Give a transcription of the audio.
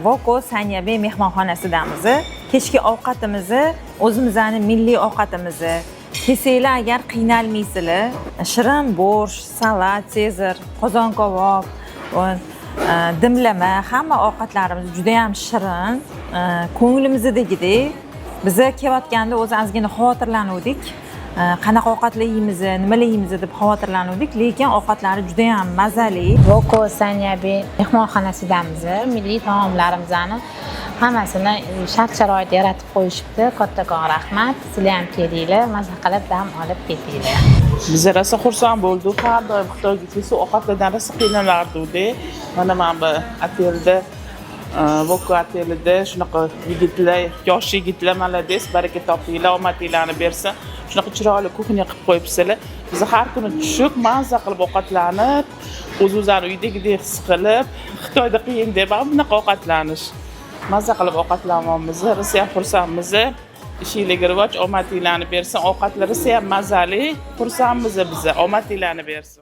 Voko Sanyabe mehmonxonasidamiz. Kechki ovqatimizni o'zimizning milliy ovqatimizni. Kesanglar agar qiynalmaysizlar, shirin borsht, salat, sezar, qozon kabob, dimlama, hamma ovqatlarimiz juda ham shirin, ko'nglimizdagidek. Biz kelayotganda o'zi ozgina xavotirlanuvdik. Qanaqa ovqatlar yeymiz, nimalar yeymiz deb xavotirlanuvdik, lekin ovqatlari juda ham mazali. Voko Sanyabe mehmonxonasidamiz. Milliy taomlarimizni hammasini shart-sharoit yaratib qo'yishibdi. Kattakon rahmat. Sizlar ham kelinglar, maza qilib dam olib ketinglar. Biz rosa xursand bo'ldik. Har doim Xitoyga kelsa ovqatlardan rosa qiynalgandik. Mana bu otelda Voko otelida shunaqa yigitlar, yosh yigitlar malades, baraka topinglar, omadinglarni bersin. Shunaqa chiroyli kuxnya qilib qo'yibsizlar. Biz har kuni tushib, mazza qilib ovqatlanib, o'zimizni uydagidek his qilib, Xitoyda qiyin deb bunaqa ovqatlanish. Mazza qilib ovqatlanamiz, rosa xursandmiz. Ishinglarga rivoj, omadinglarni bersin. Ovqatlari ham mazali, xursandmiz biz. Omadinglarni bersin.